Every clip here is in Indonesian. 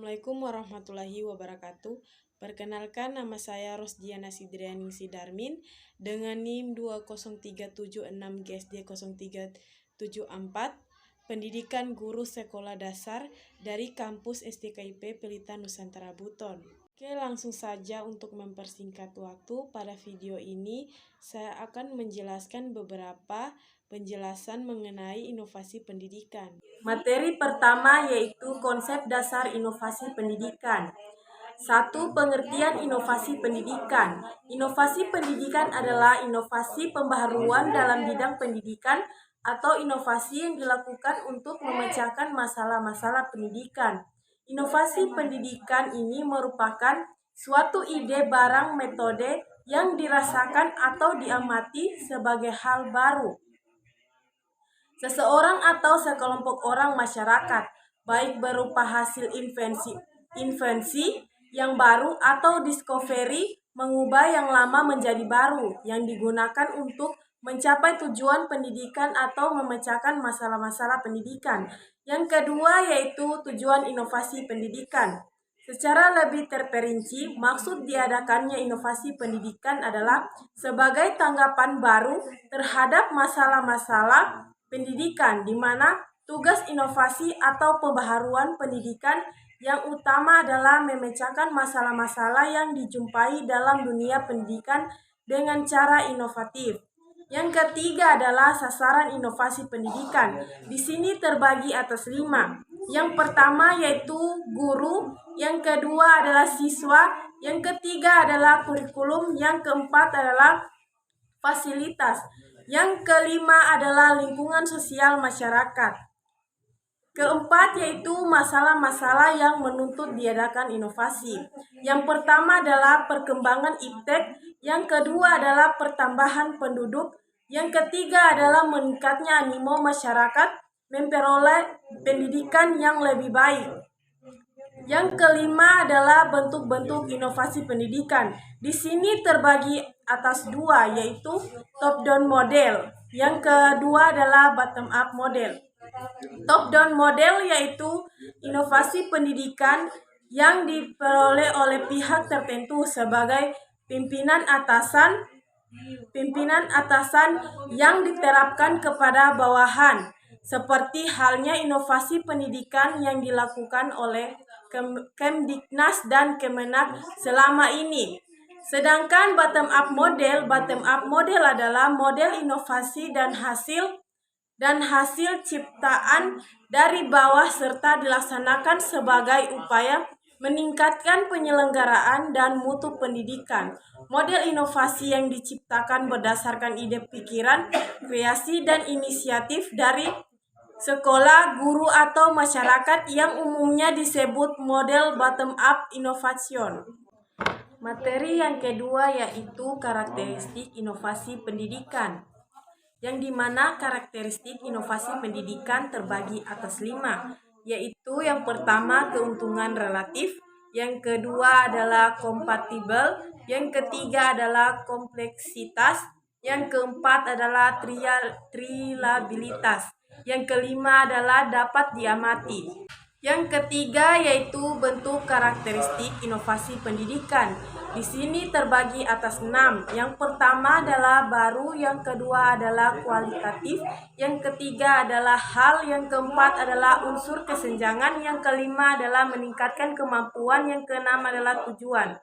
Assalamualaikum warahmatullahi wabarakatuh. Perkenalkan, nama saya Rosdiana Sidrianingsi Darmin dengan NIM 20376GSD0374, Pendidikan Guru Sekolah Dasar dari Kampus STKIP Pelita Nusantara Buton. Oke, langsung saja untuk mempersingkat waktu, pada video ini saya akan menjelaskan beberapa penjelasan mengenai inovasi pendidikan. Materi pertama yaitu konsep dasar inovasi pendidikan. 1. Pengertian inovasi pendidikan. Inovasi pendidikan adalah inovasi pembaharuan dalam bidang pendidikan atau inovasi yang dilakukan untuk memecahkan masalah-masalah pendidikan. Inovasi pendidikan ini merupakan suatu ide, barang, metode yang dirasakan atau diamati sebagai hal baru seseorang atau sekelompok orang masyarakat, baik berupa hasil invensi yang baru atau discovery, mengubah yang lama menjadi baru, yang digunakan untuk mencapai tujuan pendidikan atau memecahkan masalah-masalah pendidikan. Yang kedua yaitu tujuan inovasi pendidikan. Secara lebih terperinci, maksud diadakannya inovasi pendidikan adalah sebagai tanggapan baru terhadap masalah-masalah pendidikan, di mana tugas inovasi atau pembaharuan pendidikan yang utama adalah memecahkan masalah-masalah yang dijumpai dalam dunia pendidikan dengan cara inovatif. Yang ketiga adalah sasaran inovasi pendidikan. Di sini terbagi atas 5. Yang pertama yaitu guru, yang kedua adalah siswa, yang ketiga adalah kurikulum, yang keempat adalah fasilitas, yang kelima adalah lingkungan sosial masyarakat. Keempat yaitu masalah-masalah yang menuntut diadakan inovasi. Yang pertama adalah perkembangan iptek, yang kedua adalah pertambahan penduduk, yang ketiga adalah meningkatnya animo masyarakat memperoleh pendidikan yang lebih baik. Yang kelima adalah bentuk-bentuk inovasi pendidikan. Di sini terbagi atas 2, yaitu top-down model. Yang kedua adalah bottom-up model. Top-down model yaitu inovasi pendidikan yang diperoleh oleh pihak tertentu sebagai pimpinan atasan yang diterapkan kepada bawahan. Seperti halnya inovasi pendidikan yang dilakukan oleh Kemdiknas dan Kemenak selama ini. Sedangkan bottom up model adalah model inovasi dan hasil ciptaan dari bawah serta dilaksanakan sebagai upaya meningkatkan penyelenggaraan dan mutu pendidikan. Model inovasi yang diciptakan berdasarkan ide pikiran, kreasi, dan inisiatif dari sekolah, guru, atau masyarakat yang umumnya disebut model bottom-up innovation. Materi yang kedua yaitu karakteristik inovasi pendidikan, yang dimana karakteristik inovasi pendidikan terbagi atas 5, yaitu yang pertama keuntungan relatif, yang kedua adalah kompatibel, yang ketiga adalah kompleksitas, yang keempat adalah trilabilitas, yang kelima adalah dapat diamati. Yang ketiga yaitu bentuk karakteristik inovasi pendidikan. Di sini terbagi atas 6. Yang pertama adalah baru, yang kedua adalah kualitatif, yang ketiga adalah hal, yang keempat adalah unsur kesenjangan, yang kelima adalah meningkatkan kemampuan, yang keenam adalah tujuan.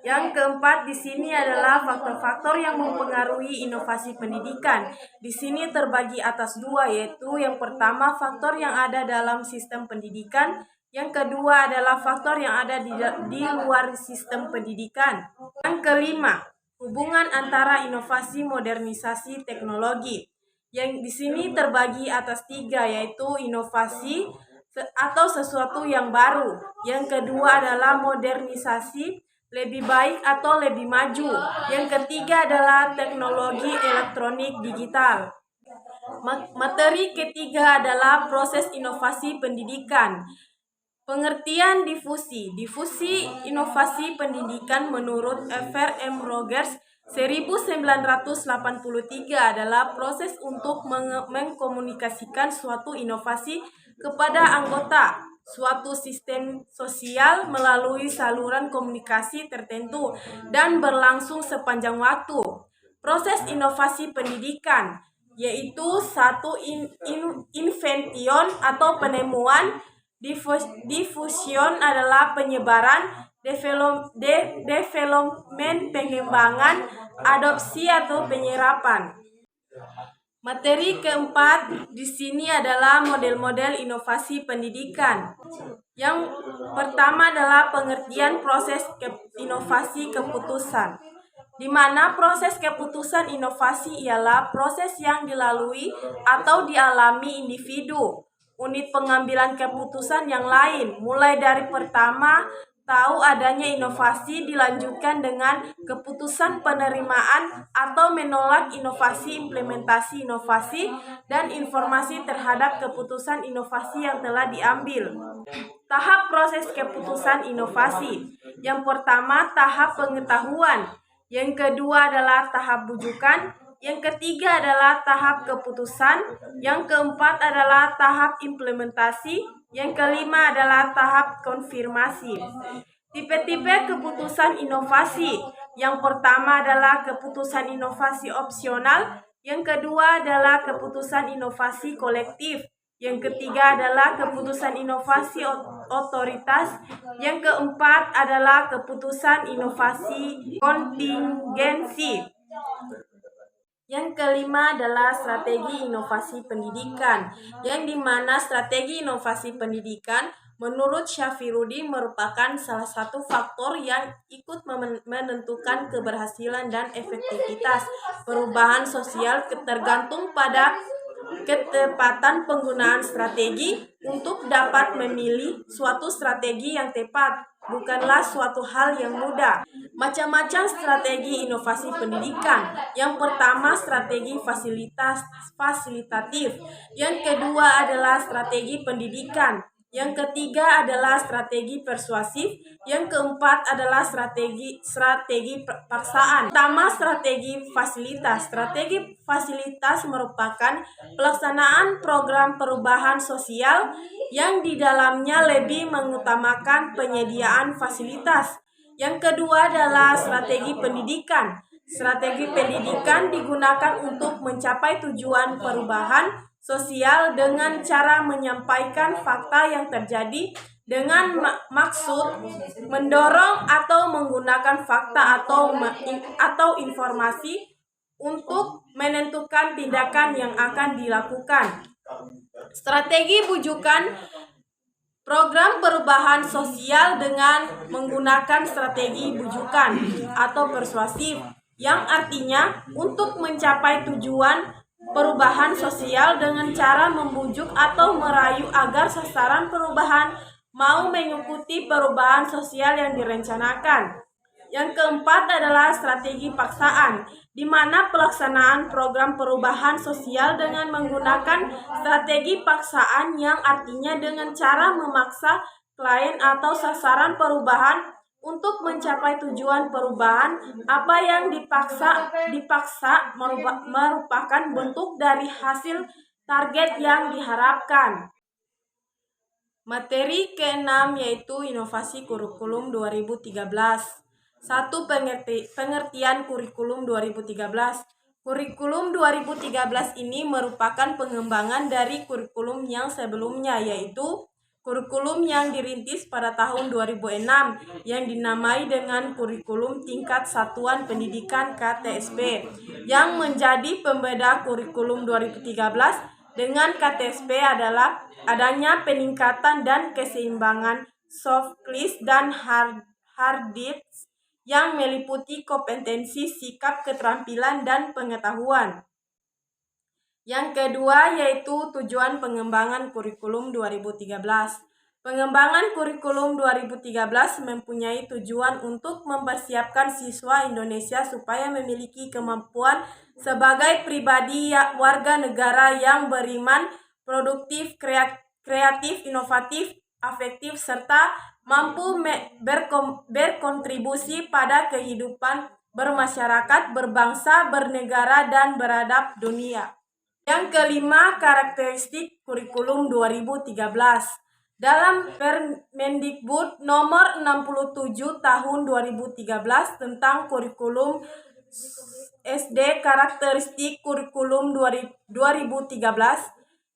Yang keempat di sini adalah faktor-faktor yang mempengaruhi inovasi pendidikan. Di sini terbagi atas 2, yaitu yang pertama faktor yang ada dalam sistem pendidikan, yang kedua adalah faktor yang ada di luar sistem pendidikan. Yang kelima, hubungan antara inovasi modernisasi teknologi. Yang di sini terbagi atas 3, yaitu inovasi atau sesuatu yang baru. Yang kedua adalah modernisasi, lebih baik atau lebih maju. Yang ketiga adalah teknologi elektronik digital. Materi ketiga adalah proses inovasi pendidikan. Pengertian difusi. Difusi inovasi pendidikan menurut F.R. M. Rogers 1983 adalah proses untuk mengkomunikasikan suatu inovasi kepada anggota suatu sistem sosial melalui saluran komunikasi tertentu dan berlangsung sepanjang waktu. Proses inovasi pendidikan yaitu satu invention atau penemuan, diffusion adalah penyebaran, development pengembangan, adopsi atau penyerapan. Materi keempat di sini adalah model-model inovasi pendidikan. Yang pertama adalah pengertian proses inovasi keputusan, di mana proses keputusan inovasi ialah proses yang dilalui atau dialami individu, unit pengambilan keputusan yang lain, mulai dari pertama tahu adanya inovasi dilanjutkan dengan keputusan penerimaan atau menolak inovasi, implementasi inovasi, dan informasi terhadap keputusan inovasi yang telah diambil. Tahap proses keputusan inovasi. Yang pertama, tahap pengetahuan. Yang kedua adalah tahap bujukan. Yang ketiga adalah tahap keputusan. Yang keempat adalah tahap implementasi. Yang kelima adalah tahap konfirmasi. Tipe-tipe keputusan inovasi. Yang pertama adalah keputusan inovasi opsional. Yang kedua adalah keputusan inovasi kolektif. Yang ketiga adalah keputusan inovasi otoritas. Yang keempat adalah keputusan inovasi kontingensi. Yang kelima adalah strategi inovasi pendidikan, yang dimana strategi inovasi pendidikan menurut Syafirudi merupakan salah satu faktor yang ikut menentukan keberhasilan dan efektivitas perubahan sosial tergantung pada ketepatan penggunaan strategi. Untuk dapat memilih suatu strategi yang tepat bukanlah suatu hal yang mudah. Macam-macam strategi inovasi pendidikan. Yang pertama, strategi fasilitatif. Yang kedua adalah strategi pendidikan. Yang ketiga adalah strategi persuasif. Yang keempat adalah strategi paksaan. Pertama, strategi fasilitas. Strategi fasilitas merupakan pelaksanaan program perubahan sosial yang di dalamnya lebih mengutamakan penyediaan fasilitas. Yang kedua adalah strategi pendidikan. Strategi pendidikan digunakan untuk mencapai tujuan perubahan sosial dengan cara menyampaikan fakta yang terjadi dengan maksud mendorong atau menggunakan fakta atau informasi untuk menentukan tindakan yang akan dilakukan. Strategi bujukan program perubahan sosial dengan menggunakan strategi bujukan atau persuasif, yang artinya untuk mencapai tujuan perubahan sosial dengan cara membujuk atau merayu agar sasaran perubahan mau mengikuti perubahan sosial yang direncanakan. Yang keempat adalah strategi paksaan, di mana pelaksanaan program perubahan sosial dengan menggunakan strategi paksaan, yang artinya dengan cara memaksa klien atau sasaran perubahan untuk mencapai tujuan perubahan. Apa yang dipaksa merupakan bentuk dari hasil target yang diharapkan. Materi keenam yaitu inovasi kurikulum 2013. 1. Pengertian kurikulum 2013. Kurikulum 2013 ini merupakan pengembangan dari kurikulum yang sebelumnya, yaitu kurikulum yang dirintis pada tahun 2006 yang dinamai dengan kurikulum tingkat satuan pendidikan KTSP. Yang menjadi pembeda kurikulum 2013 dengan KTSP adalah adanya peningkatan dan keseimbangan soft skills dan hard skills yang meliputi kompetensi, sikap, keterampilan, dan pengetahuan. Yang kedua yaitu tujuan pengembangan kurikulum 2013. Pengembangan kurikulum 2013 mempunyai tujuan untuk mempersiapkan siswa Indonesia supaya memiliki kemampuan sebagai pribadi warga negara yang beriman, produktif, kreatif, inovatif, afektif, serta mampu berkontribusi pada kehidupan bermasyarakat, berbangsa, bernegara, dan beradab dunia. Yang kelima, karakteristik kurikulum 2013. dalam Permendikbud nomor 67 tahun 2013 tentang kurikulum SD karakteristik kurikulum 2013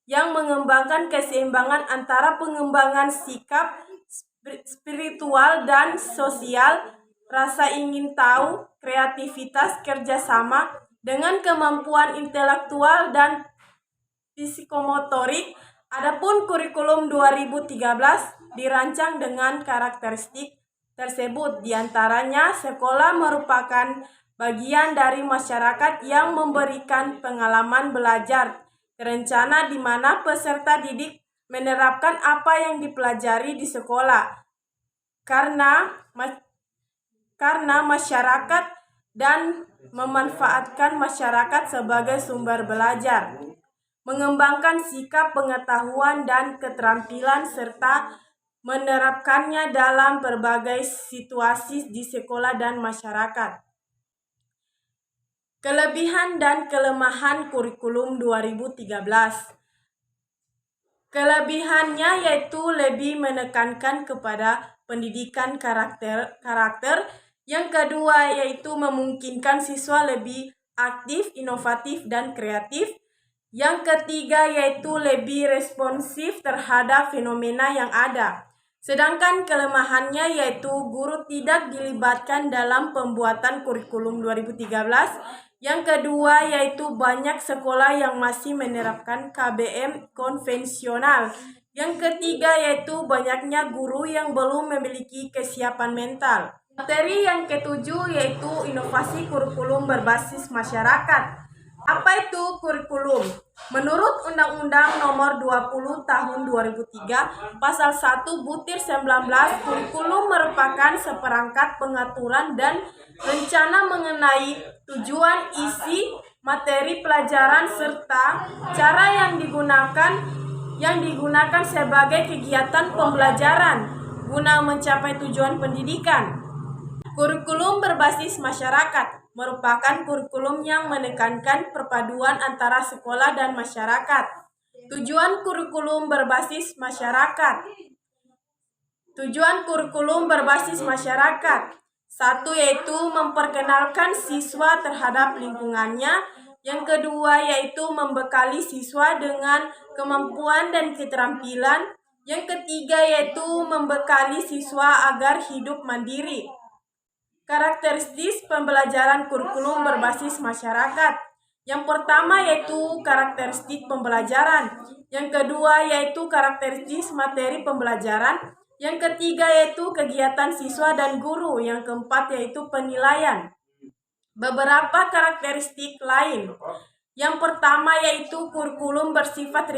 yang mengembangkan keseimbangan antara pengembangan sikap spiritual dan sosial, rasa ingin tahu, kreativitas, kerjasama, dengan kemampuan intelektual dan psikomotorik. Adapun kurikulum 2013 dirancang dengan karakteristik tersebut. Di antaranya, sekolah merupakan bagian dari masyarakat yang memberikan pengalaman belajar terencana di mana peserta didik menerapkan apa yang dipelajari di sekolah karena masyarakat dan memanfaatkan masyarakat sebagai sumber belajar, mengembangkan sikap pengetahuan dan keterampilan serta menerapkannya dalam berbagai situasi di sekolah dan masyarakat. Kelebihan dan kelemahan kurikulum 2013. Kelebihannya yaitu lebih menekankan kepada pendidikan karakter. Yang kedua yaitu memungkinkan siswa lebih aktif, inovatif, dan kreatif. Yang ketiga yaitu lebih responsif terhadap fenomena yang ada. Sedangkan kelemahannya yaitu guru tidak dilibatkan dalam pembuatan kurikulum 2013. Yang kedua yaitu banyak sekolah yang masih menerapkan KBM konvensional. Yang ketiga yaitu banyaknya guru yang belum memiliki kesiapan mental. Materi yang ketujuh yaitu inovasi kurikulum berbasis masyarakat. Apa itu kurikulum? Menurut Undang-Undang Nomor 20 Tahun 2003, Pasal 1 Butir 19, kurikulum merupakan seperangkat pengaturan dan rencana mengenai tujuan, isi, materi pelajaran serta cara yang digunakan sebagai kegiatan pembelajaran guna mencapai tujuan pendidikan. Kurikulum berbasis masyarakat merupakan kurikulum yang menekankan perpaduan antara sekolah dan masyarakat. Tujuan kurikulum berbasis masyarakat. Tujuan kurikulum berbasis masyarakat. 1 yaitu memperkenalkan siswa terhadap lingkungannya. Yang kedua yaitu membekali siswa dengan kemampuan dan keterampilan. Yang ketiga yaitu membekali siswa agar hidup mandiri. Karakteristik pembelajaran kurikulum berbasis masyarakat. Yang pertama yaitu karakteristik pembelajaran. Yang kedua yaitu karakteristik materi pembelajaran. Yang ketiga yaitu kegiatan siswa dan guru. Yang keempat yaitu penilaian. Beberapa karakteristik lain. Yang pertama yaitu kurikulum bersifat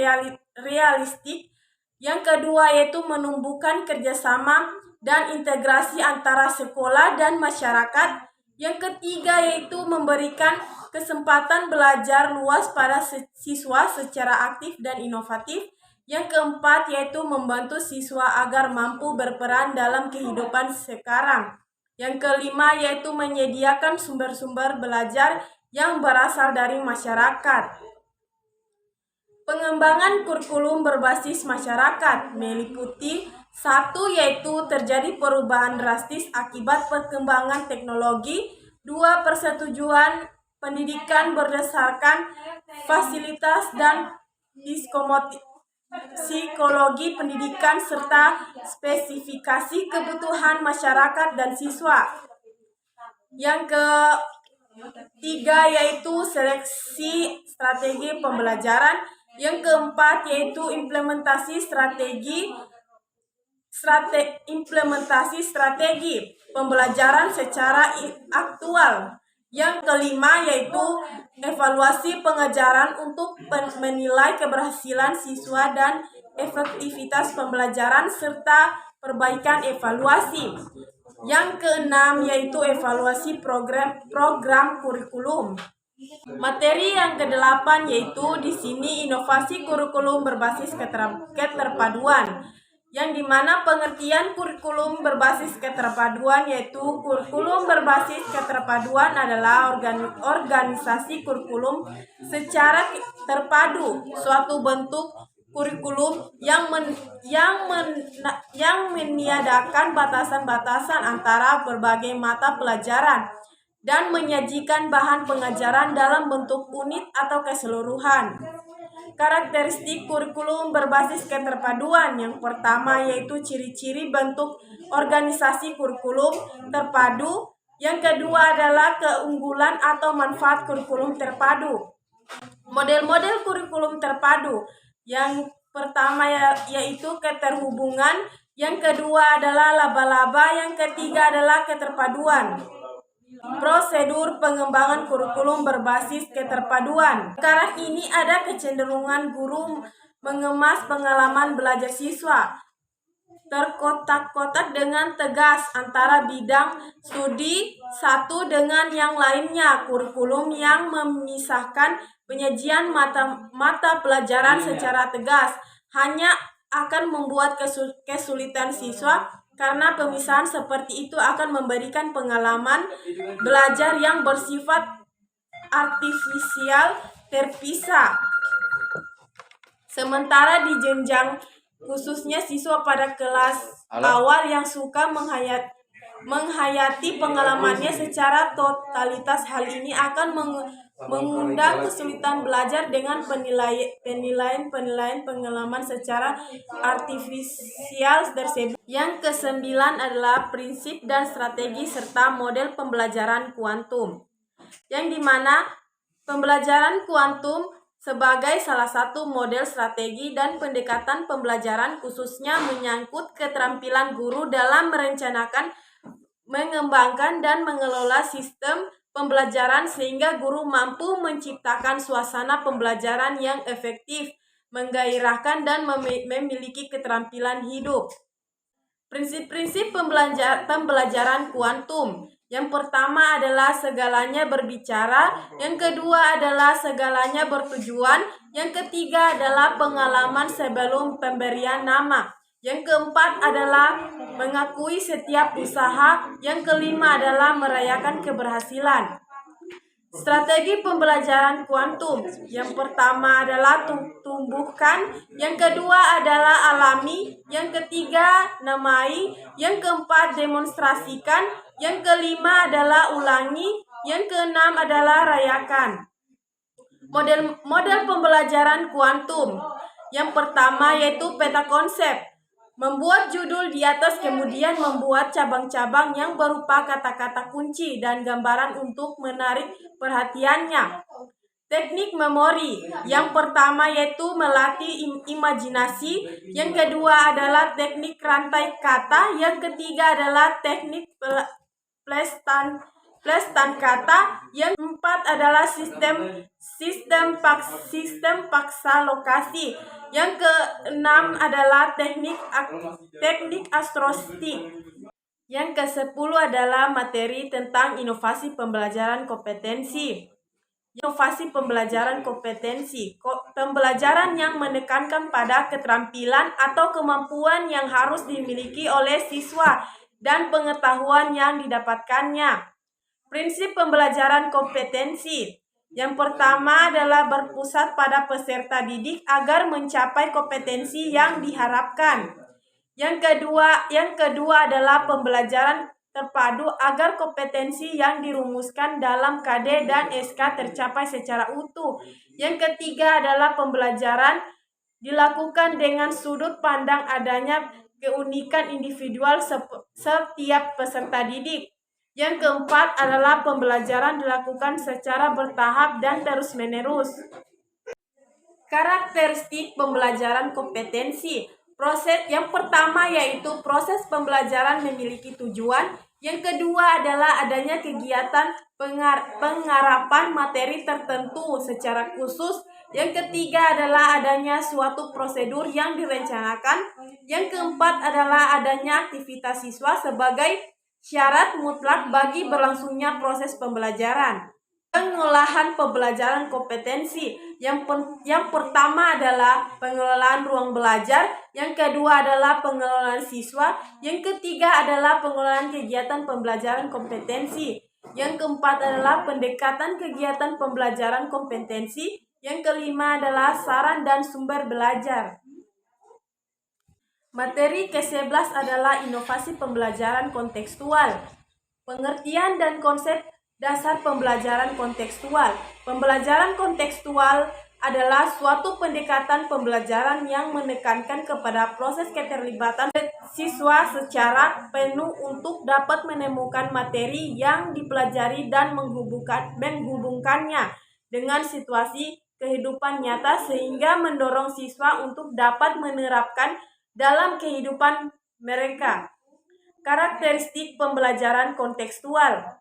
realistik. Yang kedua yaitu menumbuhkan kerjasama dan integrasi antara sekolah dan masyarakat. Yang ketiga yaitu memberikan kesempatan belajar luas pada siswa secara aktif dan inovatif. Yang keempat yaitu membantu siswa agar mampu berperan dalam kehidupan sekarang. Yang kelima yaitu menyediakan sumber-sumber belajar yang berasal dari masyarakat. Pengembangan kurikulum berbasis masyarakat meliputi 1 yaitu terjadi perubahan drastis akibat perkembangan teknologi. 2 persetujuan pendidikan berdasarkan fasilitas dan psikologi pendidikan serta spesifikasi kebutuhan masyarakat dan siswa. Yang ketiga yaitu seleksi strategi pembelajaran. Yang keempat yaitu implementasi strategi pembelajaran secara aktual. Yang kelima yaitu evaluasi pengajaran untuk menilai keberhasilan siswa dan efektivitas pembelajaran serta perbaikan evaluasi. Yang keenam yaitu evaluasi program kurikulum. Materi yang ke-8 yaitu di sini inovasi kurikulum berbasis keterpaduan, yang dimana pengertian kurikulum berbasis keterpaduan yaitu kurikulum berbasis keterpaduan adalah organisasi kurikulum secara terpadu, suatu bentuk kurikulum yang meniadakan batasan-batasan antara berbagai mata pelajaran dan menyajikan bahan pengajaran dalam bentuk unit atau keseluruhan. Karakteristik kurikulum berbasis keterpaduan. Yang pertama yaitu ciri-ciri bentuk organisasi kurikulum terpadu. Yang kedua adalah keunggulan atau manfaat kurikulum terpadu. Model-model kurikulum terpadu. Yang pertama yaitu keterhubungan. Yang kedua adalah laba-laba. Yang ketiga adalah keterpaduan. Prosedur pengembangan kurikulum berbasis keterpaduan. Sekarang ini ada kecenderungan guru mengemas pengalaman belajar siswa terkotak-kotak dengan tegas antara bidang studi satu dengan yang lainnya. Kurikulum yang memisahkan penyajian mata pelajaran secara tegas hanya akan membuat kesulitan siswa, karena pemisahan seperti itu akan memberikan pengalaman belajar yang bersifat artifisial terpisah. Sementara di jenjang khususnya siswa pada kelas awal yang suka menghayati pengalamannya secara totalitas, hal ini akan mengundang kesulitan belajar dengan penilaian pengalaman secara artifisial tersebut. Yang kesembilan adalah prinsip dan strategi serta model pembelajaran kuantum, yang dimana pembelajaran kuantum sebagai salah satu model strategi dan pendekatan pembelajaran khususnya menyangkut keterampilan guru dalam merencanakan, mengembangkan, dan mengelola sistem pembelajaran sehingga guru mampu menciptakan suasana pembelajaran yang efektif, menggairahkan, dan memiliki keterampilan hidup. Prinsip-prinsip pembelajaran kuantum. Yang pertama adalah segalanya berbicara, yang kedua adalah segalanya bertujuan, yang ketiga adalah pengalaman sebelum pemberian nama, yang keempat adalah mengakui setiap usaha, yang kelima adalah merayakan keberhasilan. Strategi pembelajaran kuantum. Yang pertama adalah tumbuhkan, yang kedua adalah alami, yang ketiga namai, yang keempat demonstrasikan, yang kelima adalah ulangi, yang keenam adalah rayakan. Model pembelajaran kuantum. Yang pertama yaitu peta konsep. Membuat judul di atas, kemudian membuat cabang-cabang yang berupa kata-kata kunci dan gambaran untuk menarik perhatiannya. Teknik memori. Yang pertama yaitu melatih imajinasi, yang kedua adalah teknik rantai kata, yang ketiga adalah teknik plestan kata, yang keempat adalah sistem paksa lokasi, yang keenam adalah teknik astrostik. Yang ke-10 adalah materi tentang inovasi pembelajaran kompetensi. Inovasi pembelajaran kompetensi, pembelajaran yang menekankan pada keterampilan atau kemampuan yang harus dimiliki oleh siswa dan pengetahuan yang didapatkannya. Prinsip pembelajaran kompetensi. Yang pertama adalah berpusat pada peserta didik agar mencapai kompetensi yang diharapkan. Yang kedua adalah pembelajaran terpadu agar kompetensi yang dirumuskan dalam KD dan SK tercapai secara utuh. Yang ketiga adalah pembelajaran dilakukan dengan sudut pandang adanya keunikan individual setiap peserta didik. Yang keempat adalah pembelajaran dilakukan secara bertahap dan terus-menerus. Karakteristik pembelajaran kompetensi. Proses yang pertama yaitu proses pembelajaran memiliki tujuan. Yang kedua adalah adanya kegiatan penggarapan materi tertentu secara khusus. Yang ketiga adalah adanya suatu prosedur yang direncanakan. Yang keempat adalah adanya aktivitas siswa sebagai syarat mutlak bagi berlangsungnya proses pembelajaran. Pengolahan pembelajaran kompetensi. Yang pertama adalah pengelolaan ruang belajar, yang kedua adalah pengelolaan siswa, yang ketiga adalah pengelolaan kegiatan pembelajaran kompetensi, yang keempat adalah pendekatan kegiatan pembelajaran kompetensi, Yang kelima adalah saran dan sumber belajar. Materi ke-11 adalah inovasi pembelajaran kontekstual. Pengertian dan konsep dasar pembelajaran kontekstual. Pembelajaran kontekstual adalah suatu pendekatan pembelajaran yang menekankan kepada proses keterlibatan siswa secara penuh untuk dapat menemukan materi yang dipelajari dan menghubungkannya dengan situasi kehidupan nyata sehingga mendorong siswa untuk dapat menerapkan dalam kehidupan mereka. Karakteristik pembelajaran kontekstual.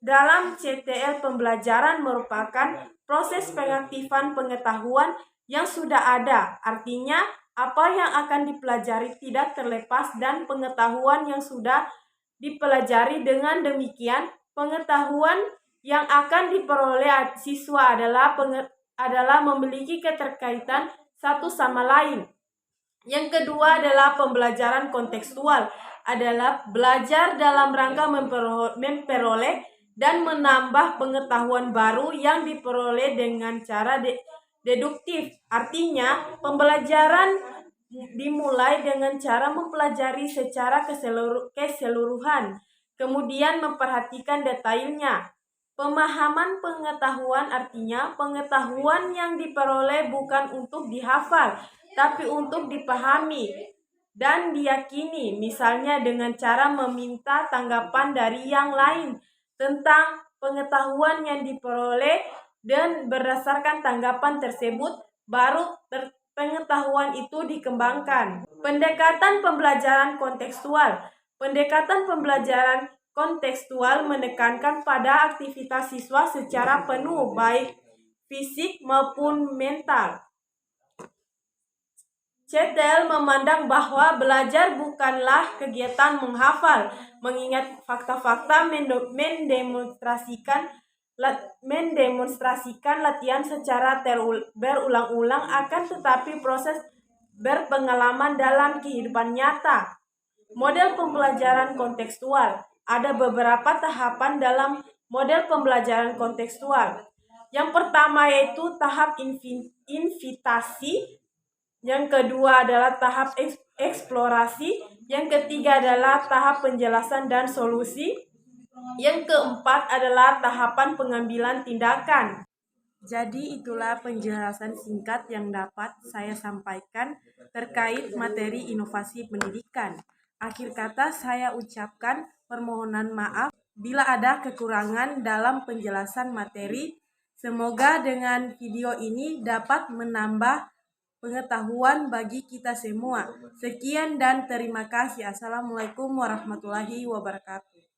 Dalam CTL, pembelajaran merupakan proses pengaktifan pengetahuan yang sudah ada. Artinya, apa yang akan dipelajari tidak terlepas dan pengetahuan yang sudah dipelajari. Dengan demikian, pengetahuan yang akan diperoleh siswa adalah memiliki keterkaitan satu sama lain. Yang kedua adalah pembelajaran kontekstual, adalah belajar dalam rangka memperoleh dan menambah pengetahuan baru yang diperoleh dengan cara deduktif. Artinya, pembelajaran dimulai dengan cara mempelajari secara keseluruhan, kemudian memperhatikan detailnya. Pemahaman pengetahuan artinya pengetahuan yang diperoleh bukan untuk dihafal, tapi untuk dipahami dan diyakini, misalnya dengan cara meminta tanggapan dari yang lain tentang pengetahuan yang diperoleh, dan berdasarkan tanggapan tersebut baru pengetahuan itu dikembangkan. Pendekatan pembelajaran kontekstual. Pendekatan pembelajaran kontekstual menekankan pada aktivitas siswa secara penuh, baik fisik maupun mental. CTL memandang bahwa belajar bukanlah kegiatan menghafal, mengingat fakta-fakta mendemonstrasikan latihan secara berulang-ulang, akan tetapi proses berpengalaman dalam kehidupan nyata. Model pembelajaran kontekstual. Ada beberapa tahapan dalam model pembelajaran kontekstual. Yang pertama yaitu tahap invitasi. Yang kedua adalah tahap eksplorasi. Yang ketiga adalah tahap penjelasan dan solusi. Yang keempat adalah tahapan pengambilan tindakan. Jadi itulah penjelasan singkat yang dapat saya sampaikan terkait materi inovasi pendidikan. Akhir kata saya ucapkan permohonan maaf bila ada kekurangan dalam penjelasan materi. Semoga dengan video ini dapat menambah pengetahuan bagi kita semua. Sekian dan terima kasih. Assalamualaikum warahmatullahi wabarakatuh.